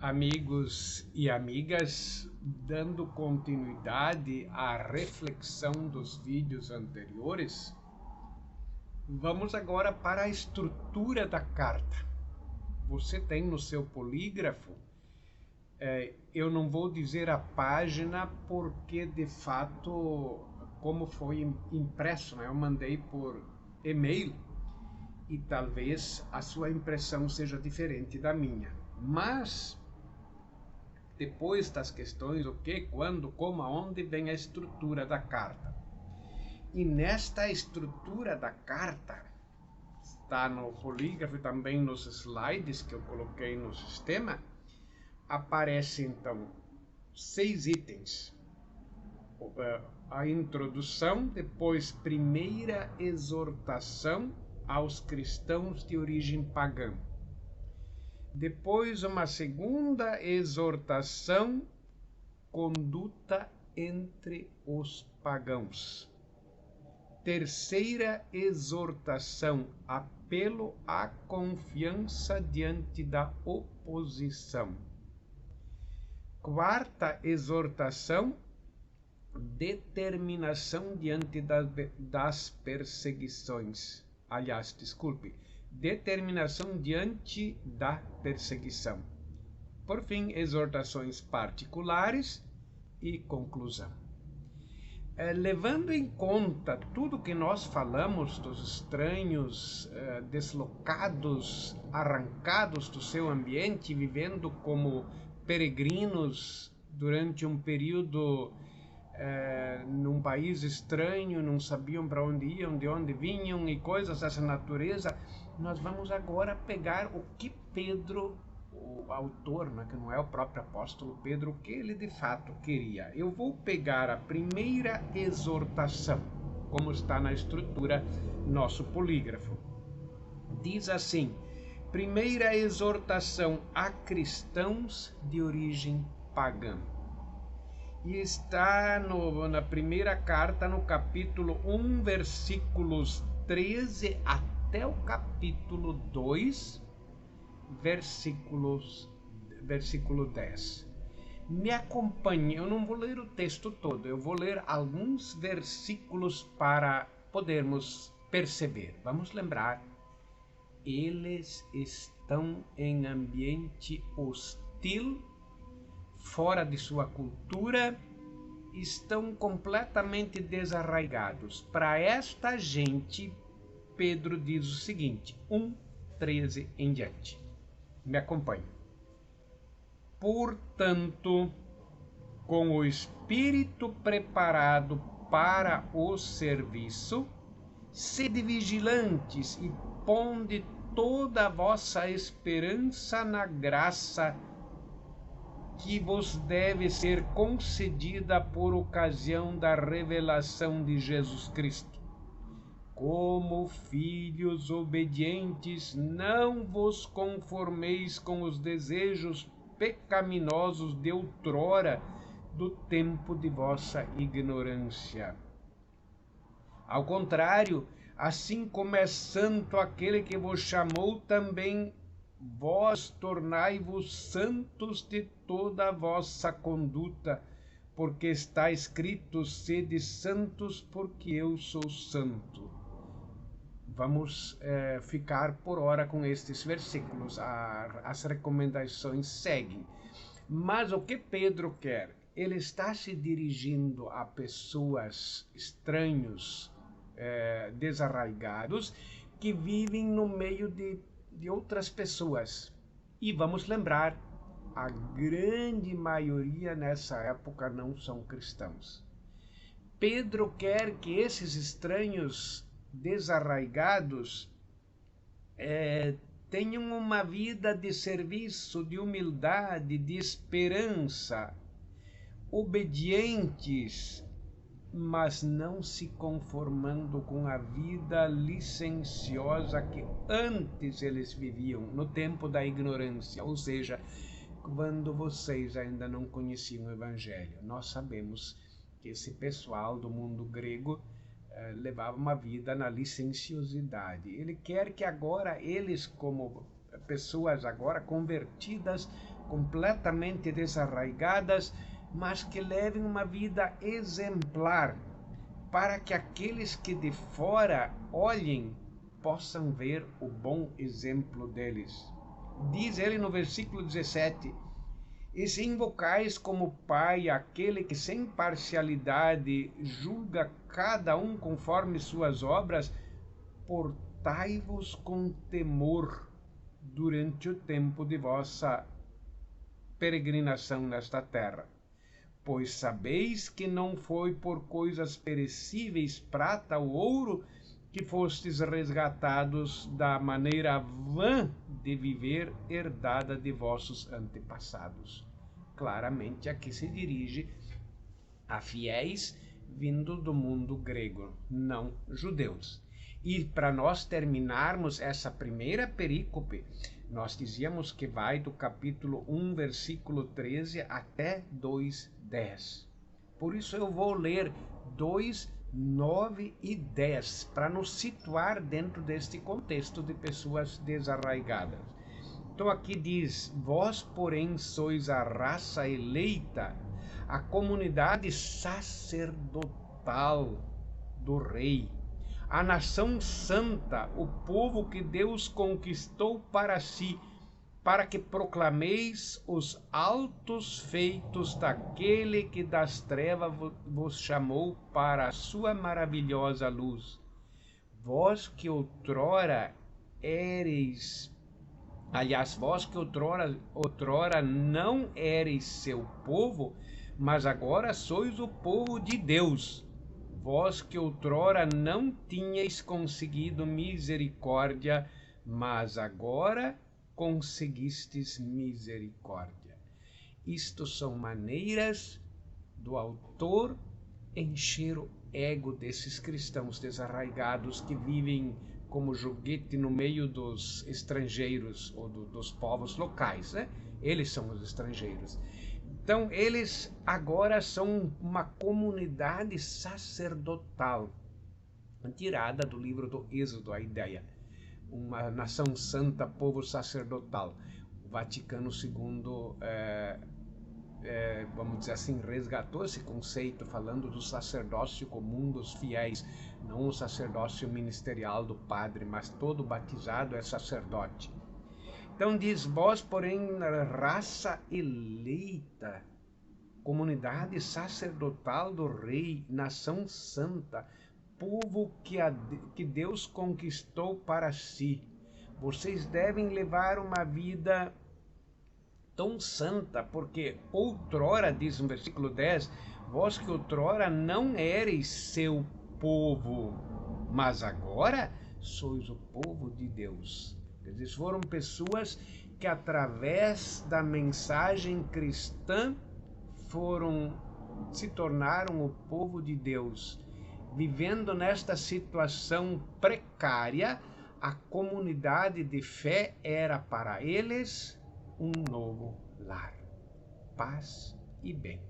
Amigos e amigas, dando continuidade à reflexão dos vídeos anteriores, vamos agora para a estrutura da carta. Você tem no seu polígrafo, eu não vou dizer a página porque de fato, como foi impresso, né? Eu mandei por e-mail e talvez a sua impressão seja diferente da minha, mas depois das questões o que, quando, como, aonde, vem a estrutura da carta. E nesta estrutura da carta, está no polígrafo e também nos slides que eu coloquei no sistema, aparece então 6 itens. A introdução, depois primeira exortação aos cristãos de origem pagã. Depois uma segunda exortação, conduta entre os pagãos. Terceira exortação, apelo à confiança diante da oposição. Quarta exortação, determinação diante das perseguições. Aliás, desculpe, determinação diante da perseguição. Por fim, exortações particulares e conclusão. Levando em conta tudo que nós falamos dos estranhos deslocados, arrancados do seu ambiente, vivendo como peregrinos durante um período num país estranho, não sabiam para onde iam, de onde vinham e coisas dessa natureza, nós vamos agora pegar o que Pedro, o autor, né, que não é o próprio apóstolo Pedro, o que ele de fato queria. Eu vou pegar a primeira exortação, como está na estrutura nosso polígrafo. Diz assim: primeira exortação a cristãos de origem pagã. E está na primeira carta, no capítulo 1, versículos 13 até o capítulo 2, versículo 10. Me acompanhe, eu não vou ler o texto todo, eu vou ler alguns versículos para podermos perceber. Vamos lembrar, eles estão em ambiente hostil, fora de sua cultura, estão completamente desarraigados. Para esta gente, Pedro diz o seguinte, 1:13 em diante. Me acompanhe. Portanto, com o espírito preparado para o serviço, sede vigilantes e ponde toda a vossa esperança na graça que vos deve ser concedida por ocasião da revelação de Jesus Cristo. Como filhos obedientes, não vos conformeis com os desejos pecaminosos de outrora, do tempo de vossa ignorância. Ao contrário, assim como é santo aquele que vos chamou, também vós tornai-vos santos de toda a vossa conduta, porque está escrito: sede santos, porque eu sou santo. Vamos ficar por hora com estes versículos. As recomendações seguem. Mas o que Pedro quer? Ele está se dirigindo a pessoas estranhos, desarraigados, que vivem no meio de outras pessoas. E vamos lembrar, a grande maioria nessa época não são cristãos. Pedro quer que esses estranhos desarraigados tenham uma vida de serviço, de humildade, de esperança, obedientes, mas não se conformando com a vida licenciosa que antes eles viviam, no tempo da ignorância, ou seja, quando vocês ainda não conheciam o Evangelho. Nós sabemos que esse pessoal do mundo grego levava uma vida na licenciosidade. Ele quer que agora eles, como pessoas agora convertidas, completamente desarraigadas, mas que levem uma vida exemplar, para que aqueles que de fora olhem possam ver o bom exemplo deles. Diz ele no versículo 17: e se invocais como Pai aquele que sem parcialidade julga cada um conforme suas obras, portai-vos com temor durante o tempo de vossa peregrinação nesta terra. Pois sabeis que não foi por coisas perecíveis, prata ou ouro, que fostes resgatados da maneira vã de viver herdada de vossos antepassados. Claramente aqui se dirige a fiéis vindo do mundo grego, não judeus. E para nós terminarmos essa primeira perícope, nós dizíamos que vai do capítulo 1, versículo 13 até 2:10. Por isso eu vou ler 2, 9 e 10, para nos situar dentro deste contexto de pessoas desarraigadas. Então aqui diz: vós, porém, sois a raça eleita, a comunidade sacerdotal do Rei, a nação santa, o povo que Deus conquistou para si, para que proclameis os altos feitos daquele que das trevas vos chamou para a sua maravilhosa luz. Vós que outrora éreis, aliás, vós que outrora não éreis seu povo, mas agora sois o povo de Deus. Vós que outrora não tinhais conseguido misericórdia, mas agora conseguistes misericórdia. Isto são maneiras do autor encher o ego desses cristãos desarraigados que vivem como joguete no meio dos estrangeiros ou dos povos locais, né? Eles são os estrangeiros. Então, eles agora são uma comunidade sacerdotal, tirada do livro do Êxodo, a ideia. Uma nação santa, povo sacerdotal. O Vaticano II, vamos dizer assim, resgatou esse conceito, falando do sacerdócio comum dos fiéis, não o sacerdócio ministerial do padre, mas todo batizado é sacerdote. Então diz: vós, porém, raça eleita, comunidade sacerdotal do Rei, nação santa, povo que Deus conquistou para si. Vocês devem levar uma vida tão santa, porque outrora, diz no versículo 10, vós que outrora não éreis seu povo, mas agora sois o povo de Deus. Eles foram pessoas que, através da mensagem cristã, se tornaram o povo de Deus. Vivendo nesta situação precária, a comunidade de fé era para eles um novo lar. Paz e bem.